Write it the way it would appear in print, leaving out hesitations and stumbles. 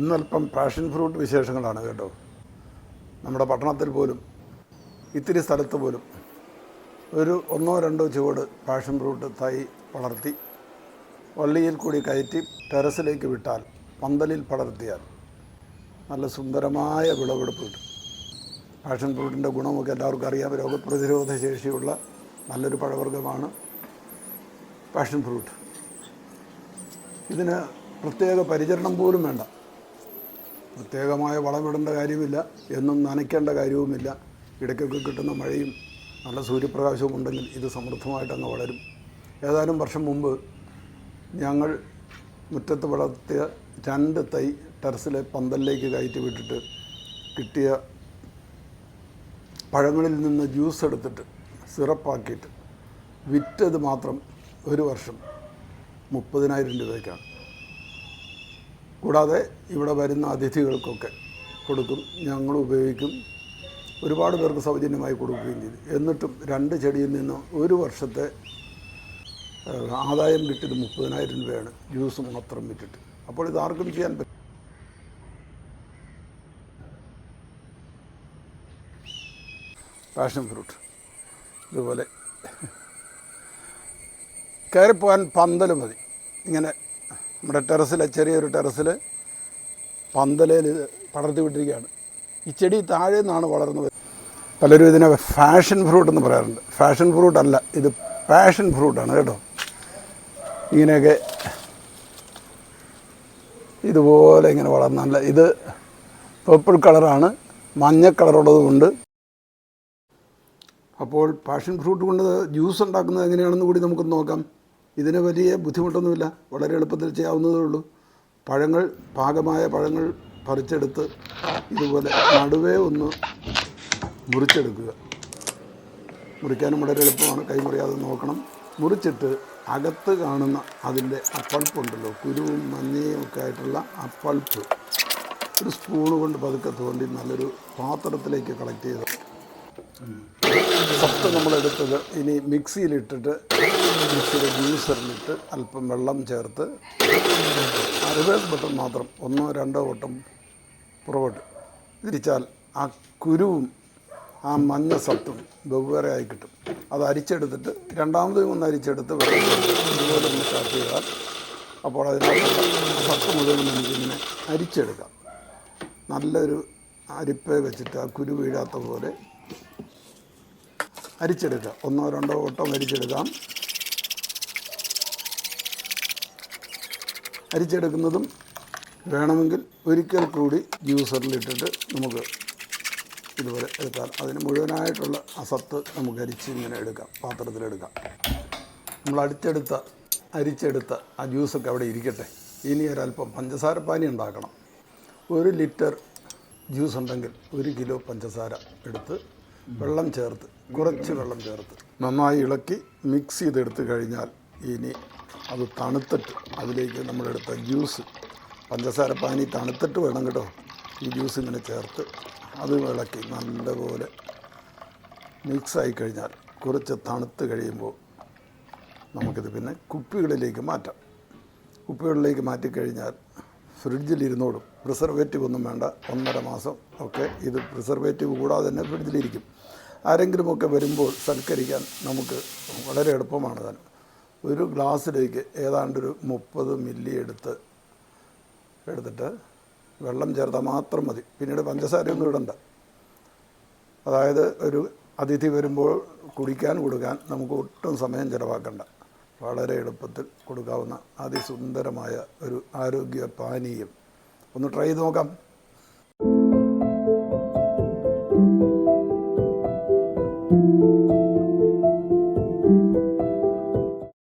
ഇന്നല്പം passion fruit വിശേഷങ്ങളാണ് കേട്ടോ. നമ്മുടെ പട്ടണത്തിൽ പോലും ഇത്തിരി സ്ഥലത്ത് പോലും ഒരു 1-2 ചുവട് പാഷൻ ഫ്രൂട്ട് തൈ വളർത്തി വള്ളിയിൽ കൂടി കയറ്റി ടെറസിലേക്ക് വിട്ടാൽ, പന്തലിൽ പടർത്തിയാൽ നല്ല സുന്ദരമായ വിളവെടുപ്പ് കിട്ടും. പാഷൻ ഫ്രൂട്ടിൻ്റെ ഗുണമൊക്കെ എല്ലാവർക്കും അറിയാം. രോഗപ്രതിരോധ ശേഷിയുള്ള നല്ലൊരു പഴവർഗ്ഗമാണ് പാഷൻ ഫ്രൂട്ട്. ഇതിന് പ്രത്യേക പരിചരണം പോലും വേണ്ട, പ്രത്യേകമായ വളമിടേണ്ട കാര്യമില്ല, എന്നും നനയ്ക്കേണ്ട കാര്യവുമില്ല. ഇടയ്ക്കൊക്കെ കിട്ടുന്ന മഴയും നല്ല സൂര്യപ്രകാശവും ഉണ്ടെങ്കിൽ ഇത് സമൃദ്ധമായിട്ടങ്ങ് വളരും. ഏതാനും വർഷം മുമ്പ് ഞങ്ങൾ മുറ്റത്ത് വളർത്തിയ 2 തൈ ടെറസിലെ പന്തലിലേക്ക് കയറ്റി വിട്ടിട്ട് കിട്ടിയ പഴങ്ങളിൽ നിന്ന് ജ്യൂസ് എടുത്തിട്ട് സിറപ്പാക്കിയിട്ട് വിറ്റത് മാത്രം ഒരു വർഷം 30,000 രൂപയ്ക്കാണ്. കൂടാതെ ഇവിടെ വരുന്ന അതിഥികൾക്കൊക്കെ കൊടുക്കും, ഞങ്ങൾ ഉപയോഗിക്കും, ഒരുപാട് പേർക്ക് സൗജന്യമായി കൊടുക്കുകയും ചെയ്തു. എന്നിട്ടും 2 ചെടിയിൽ നിന്ന് ഒരു വർഷത്തെ ആദായം കിട്ടിയത് 30,000 രൂപയാണ് ജ്യൂസ് മാത്രം വിറ്റിട്ട്. അപ്പോൾ ഇത് ആർക്കും ചെയ്യാൻ പറ്റും. പാഷൻ ഫ്രൂട്ട് ഇതുപോലെ കയറിപ്പോകാൻ പന്തൽ മതി. ഇങ്ങനെ നമ്മുടെ ടെറസിലെ ചെറിയൊരു ടെറസിൽ പന്തലയിൽ പടർത്തി വിട്ടിരിക്കുകയാണ്. ഈ ചെടി താഴെ നിന്നാണ് വളർന്നത്. പലരും ഇതിനെ ഫാഷൻ ഫ്രൂട്ട് എന്ന് പറയാറുണ്ട്. ഫാഷൻ ഫ്രൂട്ട് അല്ല, ഇത് പാഷൻ ഫ്രൂട്ടാണ് കേട്ടോ. ഇങ്ങനെയൊക്കെ ഇതുപോലെ ഇങ്ങനെ വളർന്നല്ല, ഇത് പർപ്പിൾ കളറാണ്, മഞ്ഞ കളറുള്ളതുകൊണ്ട്. അപ്പോൾ പാഷൻ ഫ്രൂട്ട് കൊണ്ട് ജ്യൂസ് ഉണ്ടാക്കുന്നത് എങ്ങനെയാണെന്ന് കൂടി നമുക്കൊന്ന് നോക്കാം. ഇതിന് വലിയ ബുദ്ധിമുട്ടൊന്നുമില്ല, വളരെ എളുപ്പത്തിൽ ചെയ്യാവുന്നതേ ഉള്ളൂ. പഴങ്ങൾ, പാകമായ പഴങ്ങൾ പറിച്ചെടുത്ത് ഇതുപോലെ നടുവേ ഒന്ന് മുറിച്ചെടുക്കുക. മുറിക്കാനും വളരെ എളുപ്പമാണ്, കൈമുറിയാതെ നോക്കണം. മുറിച്ചിട്ട് അകത്ത് കാണുന്ന അതിൻ്റെ ആ പൾപ്പുണ്ടല്ലോ, കുരുവും മഞ്ഞയും ഒക്കെ ആയിട്ടുള്ള ആ പൾപ്പ് ഒരു സ്പൂണ് കൊണ്ട് പതുക്കെ തോണ്ടി നല്ലൊരു പാത്രത്തിലേക്ക് കളക്ട് ചെയ്ത് സത്ത് നമ്മളെടുത്തത് ഇനി മിക്സിയിലിട്ടിട്ട് മിക്സിയിലെ ജ്യൂസറിലിട്ട് അല്പം വെള്ളം ചേർത്ത് റിവേഴ്സ് ബട്ടൺ മാത്രം 1-2 വട്ടം പുറകോട്ട് തിരിച്ചാൽ ആ കുരുവും ആ മഞ്ഞ സത്തും വെവ്വേറെ ആയി കിട്ടും. അത് അരിച്ചെടുത്തിട്ട് രണ്ടാമതും ഒന്ന് അരിച്ചെടുത്ത് വെള്ളം ഇതുപോലെ ഒന്ന് സ്റ്റാർട്ട് ചെയ്താൽ അപ്പോൾ അതിനകത്ത് സത്ത് മുഴുവൻ നമുക്കിങ്ങനെ അരിച്ചെടുക്കാം. നല്ലൊരു അരിപ്പ വെച്ചിട്ട് ആ കുരു വീഴാത്ത പോലെ അരിച്ചെടുക്കുക. 1-2 വട്ടം അരിച്ചെടുക്കാം. അരിച്ചെടുക്കുന്നതും വേണമെങ്കിൽ ഒരിക്കൽ കൂടി ജ്യൂസറിലിട്ടിട്ട് നമുക്ക് ഇതുപോലെ എടുത്താൽ അതിന് മുഴുവനായിട്ടുള്ള ആ സത്ത് നമുക്ക് അരിച്ച് ഇങ്ങനെ എടുക്കാം, പാത്രത്തിലെടുക്കാം. നമ്മൾ അരിച്ചെടുത്ത ആ ജ്യൂസൊക്കെ അവിടെ ഇരിക്കട്ടെ. ഇനി ഒരല്പം പഞ്ചസാരപ്പാനി ഉണ്ടാക്കണം. 1 ലിറ്റർ ജ്യൂസ് ഉണ്ടെങ്കിൽ 1 കിലോ പഞ്ചസാര എടുത്ത് വെള്ളം ചേർത്ത്, കുറച്ച് വെള്ളം ചേർത്ത് നന്നായി ഇളക്കി മിക്സ് ചെയ്തെടുത്ത് കഴിഞ്ഞാൽ ഇനി അത് തണുത്തിട്ട് അതിലേക്ക് നമ്മളെടുത്ത ജ്യൂസ്, പഞ്ചസാര പാനി തണുത്തിട്ട് വേണം കേട്ടോ, ഈ ജ്യൂസ് ഇങ്ങനെ ചേർത്ത് അത് ഇളക്കി നല്ലപോലെ മിക്സായി കഴിഞ്ഞാൽ കുറച്ച് തണുത്ത് കഴിയുമ്പോൾ നമുക്കിത് പിന്നെ കുപ്പികളിലേക്ക് മാറ്റാം. കുപ്പികളിലേക്ക് മാറ്റിക്കഴിഞ്ഞാൽ ഫ്രിഡ്ജിലിരുന്നോടും. പ്രിസർവേറ്റീവ് ഒന്നും വേണ്ട. 1.5 മാസം ഒക്കെ ഇത് പ്രിസർവേറ്റീവ് കൂടാതെ തന്നെ ഫ്രിഡ്ജിലിരിക്കും. ആരെങ്കിലുമൊക്കെ വരുമ്പോൾ സൽക്കരിക്കാൻ നമുക്ക് വളരെ എളുപ്പമാണ് താൻ. ഒരു ഗ്ലാസ്സിലേക്ക് ഏതാണ്ടൊരു 30 മില്ലി എടുത്തിട്ട് വെള്ളം ചേർത്താൽ മാത്രം മതി. പിന്നീട് പഞ്ചസാരയൊന്നും ഇടണ്ട. അതായത് ഒരു അതിഥി വരുമ്പോൾ കൊടുക്കാൻ നമുക്ക് ഒട്ടും സമയം ചിലവാക്കണ്ട. വളരെ എളുപ്പത്തിൽ കൊടുക്കാവുന്ന അതിസുന്ദരമായ ഒരു ആരോഗ്യ പാനീയം. ഒന്ന് ട്രൈ ചെയ്ത് നോക്കാം.